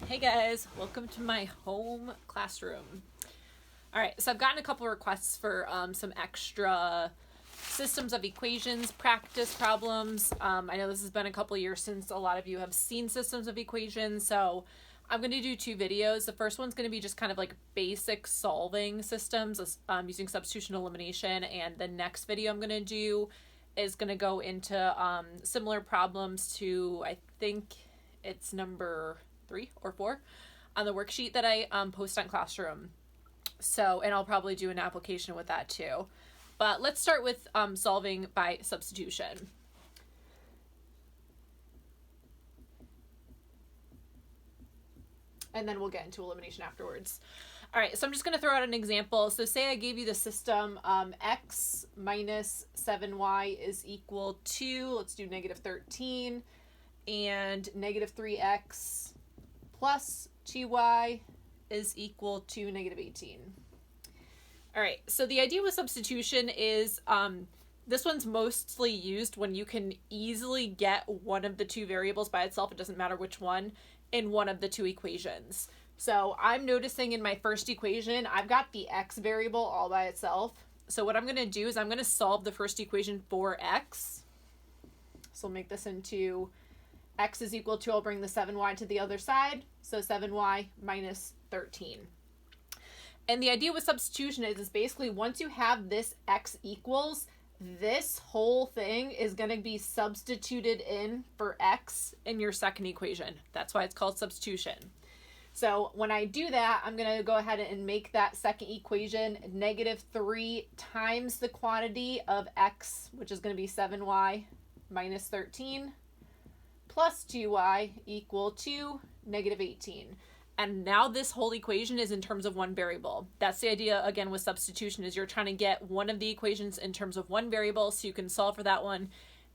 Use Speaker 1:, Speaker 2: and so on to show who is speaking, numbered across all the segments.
Speaker 1: Hey guys, welcome to my home classroom. All right, so I've gotten a couple requests for some extra systems of equations practice problems. I know this has been a couple years since a lot of you have seen systems of equations, so I'm going to do two videos. The first one's going to be just kind of like basic solving systems using substitution elimination, and the next video I'm going to do is going to go into similar problems to, I think it's number 3 or 4 on the worksheet that I post on Classroom. So, and I'll probably do an application with that too. But let's start with solving by substitution. And then we'll get into elimination afterwards. All right, so I'm just going to throw out an example. So say I gave you the system x minus 7y is equal to, let's do negative 13, and negative 3x plus 2y is equal to negative 18. All right, so the idea with substitution is this one's mostly used when you can easily get one of the two variables by itself, it doesn't matter which one, in one of the two equations. So I'm noticing in my first equation, I've got the x variable all by itself. So what I'm going to do is I'm going to solve the first equation for x. So I'll make this into x is equal to, I'll bring the 7y to the other side, so 7y minus 13. And the idea with substitution is basically once you have this x equals, this whole thing is going to be substituted in for x in your second equation. That's why it's called substitution. So when I do that, I'm going to go ahead and make that second equation negative 3 times the quantity of x, which is going to be 7y minus 13, plus 2y equal to negative 18. And now this whole equation is in terms of one variable. That's the idea, again, with substitution, is you're trying to get one of the equations in terms of one variable so you can solve for that one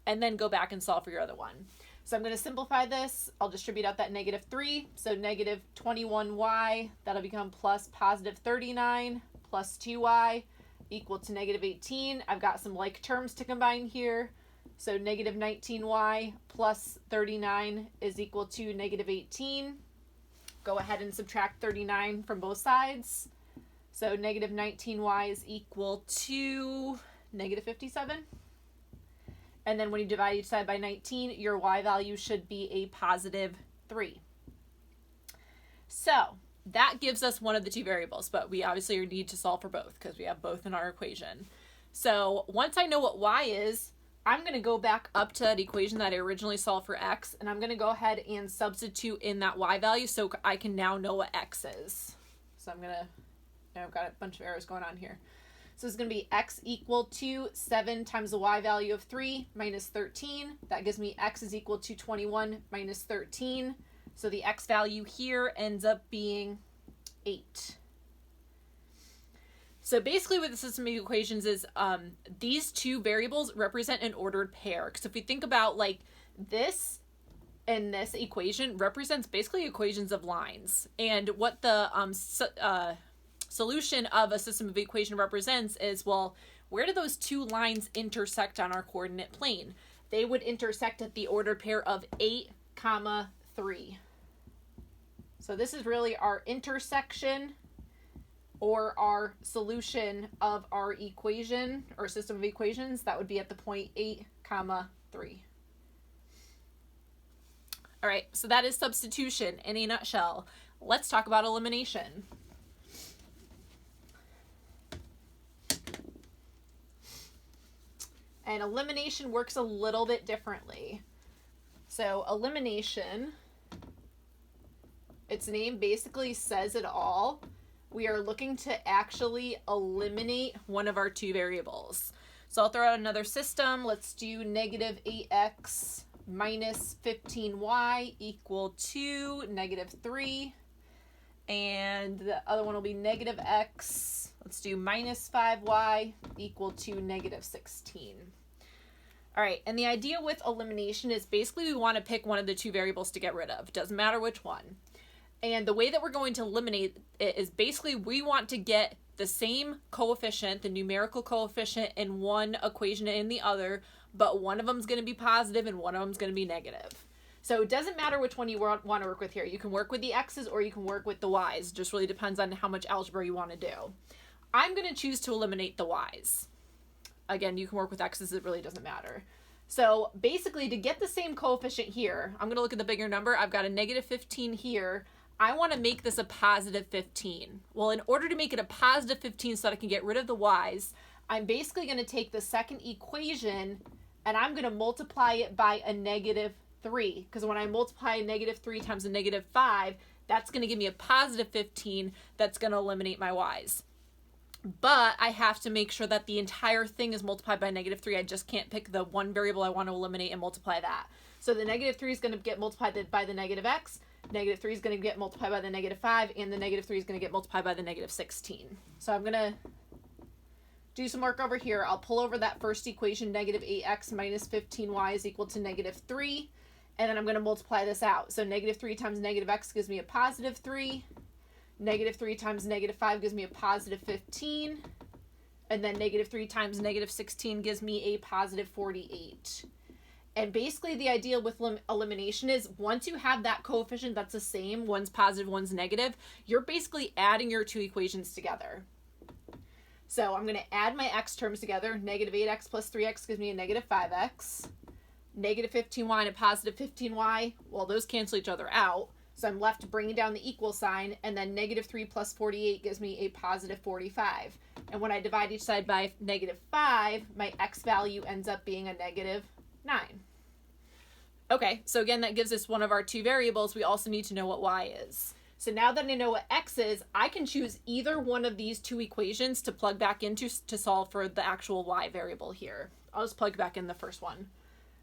Speaker 1: and then go back and solve for your other one. So I'm going to simplify this. I'll distribute out that negative 3. So negative 21y, that'll become plus positive 39 plus 2y equal to negative 18. I've got some like terms to combine here. So negative 19y plus 39 is equal to negative 18. Go ahead and subtract 39 from both sides. So negative 19y is equal to negative 57. And then when you divide each side by 19, your y value should be a positive 3. So that gives us one of the two variables, but we obviously need to solve for both because we have both in our equation. So once I know what y is, I'm going to go back up to that equation that I originally solved for x, and I'm going to go ahead and substitute in that y value so I can now know what x is. So I've got a bunch of errors going on here. So it's going to be x equal to 7 times the y value of 3 minus 13. That gives me x is equal to 21 minus 13. So the x value here ends up being 8. So basically what the system of equations is, these two variables represent an ordered pair. Because if we think about like this and this equation represents basically equations of lines. And what the solution of a system of equation represents is, well, where do those two lines intersect on our coordinate plane? They would intersect at the ordered pair of 8, 3. So this is really our intersection or our solution of our equation or system of equations. That would be at the point 8, 3. All right, so that is substitution in a nutshell. Let's talk about elimination. And elimination works a little bit differently. So elimination, its name basically says it all. We are looking to actually eliminate one of our two variables. So I'll throw out another system. Let's do negative 8x minus 15y equal to negative 3. And the other one will be negative x. Let's do minus 5y equal to negative 16. All right, and the idea with elimination is basically we want to pick one of the two variables to get rid of. Doesn't matter which one. And the way that we're going to eliminate it is basically we want to get the same coefficient, the numerical coefficient in one equation and in the other, but one of them is going to be positive and one of them is going to be negative. So it doesn't matter which one you want to work with here. You can work with the x's or you can work with the y's. It just really depends on how much algebra you want to do. I'm going to choose to eliminate the y's. Again, you can work with x's. It really doesn't matter. So basically, to get the same coefficient here, I'm going to look at the bigger number. I've got a negative 15 here. I want to make this a positive 15. Well, in order to make it a positive 15 so that I can get rid of the y's, I'm basically going to take the second equation and I'm going to multiply it by a negative 3. Because when I multiply a negative 3 times a negative 5, that's going to give me a positive 15 that's going to eliminate my y's. But I have to make sure that the entire thing is multiplied by negative 3. I just can't pick the one variable I want to eliminate and multiply that. So the negative 3 is going to get multiplied by the negative x, negative 3 is going to get multiplied by the negative 5, and the negative 3 is going to get multiplied by the negative 16. So I'm going to do some work over here. I'll pull over that first equation, negative 8x minus 15y is equal to negative 3, and then I'm going to multiply this out. So negative 3 times negative x gives me a positive 3. Negative 3 times negative 5 gives me a positive 15. And then negative 3 times negative 16 gives me a positive 48. And basically the idea with elimination is once you have that coefficient that's the same, one's positive, one's negative, you're basically adding your two equations together. So I'm going to add my x terms together. Negative 8x plus 3x gives me a negative 5x. Negative 15y and a positive 15y, well, those cancel each other out. So I'm left bringing down the equal sign, and then negative 3 plus 48 gives me a positive 45. And when I divide each side by negative 5, my x value ends up being a negative 9. Okay, so again, that gives us one of our two variables. We also need to know what y is. So now that I know what x is, I can choose either one of these two equations to plug back into to solve for the actual y variable here. I'll just plug back in the first one.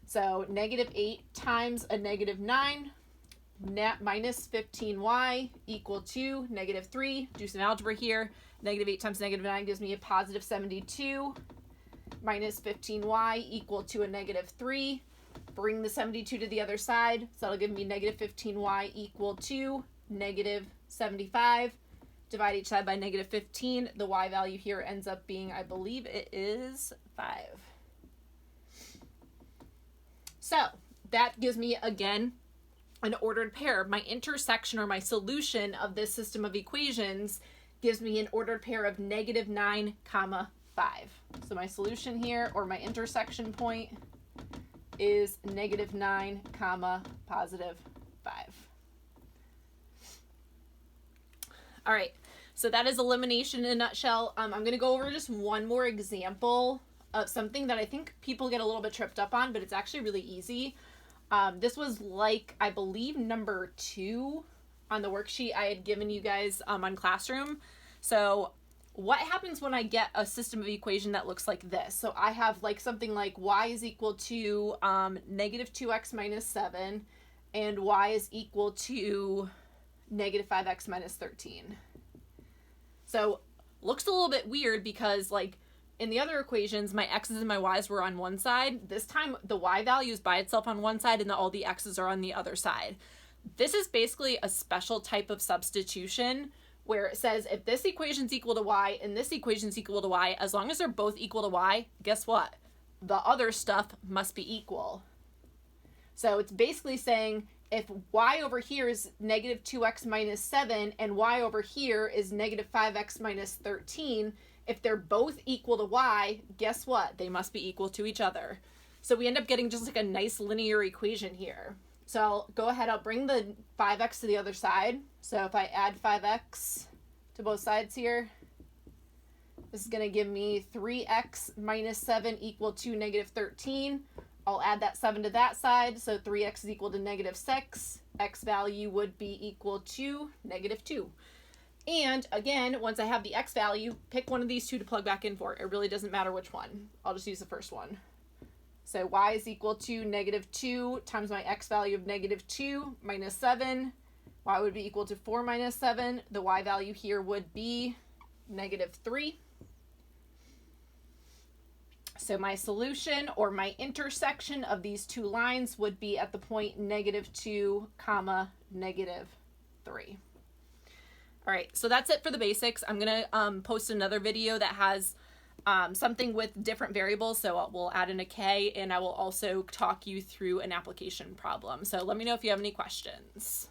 Speaker 1: So negative 8 times a negative 9 minus 15y equal to negative 3. Do some algebra here. Negative 8 times negative 9 gives me a positive 72 minus 15y equal to a negative 3. Bring the 72 to the other side. So that'll give me negative 15y equal to negative 75. Divide each side by negative 15. The y value here ends up being, I believe it is 5. So that gives me, again, an ordered pair. My intersection or my solution of this system of equations gives me an ordered pair of negative 9 comma 5. So my solution here, or my intersection point, is negative 9 comma positive 5. All right, so that is elimination in a nutshell. I'm going to go over just one more example of something that I think people get a little bit tripped up on, but it's actually really easy. This was like, I believe, number 2 on the worksheet I had given you guys on Classroom. So what happens when I get a system of equation that looks like this? So I have like something like y is equal to negative 2x minus 7 and y is equal to negative 5x minus 13. So looks a little bit weird because like in the other equations, my x's and my y's were on one side. This time, the y value is by itself on one side and all the x's are on the other side. This is basically a special type of substitution where it says if this equation is equal to y and this equation is equal to y, as long as they're both equal to y, guess what? The other stuff must be equal. So it's basically saying if y over here is negative 2x minus 7 and y over here is negative 5x minus 13, if they're both equal to y, guess what? They must be equal to each other. So we end up getting just like a nice linear equation here. So I'll go ahead, I'll bring the 5x to the other side. So if I add 5x to both sides here, this is going to give me 3x minus 7 equal to negative 13. I'll add that 7 to that side, so 3x is equal to negative 6. X value would be equal to negative 2. And again, once I have the x value, pick one of these two to plug back in for. It really doesn't matter which one. I'll just use the first one. So y is equal to negative 2 times my x value of negative 2 minus 7. Y would be equal to 4 minus 7. The y value here would be negative 3. So my solution or my intersection of these two lines would be at the point negative 2 comma negative 3. All right, so that's it for the basics. I'm going to post another video that has something with different variables. So we'll add in a K, and I will also talk you through an application problem. So let me know if you have any questions.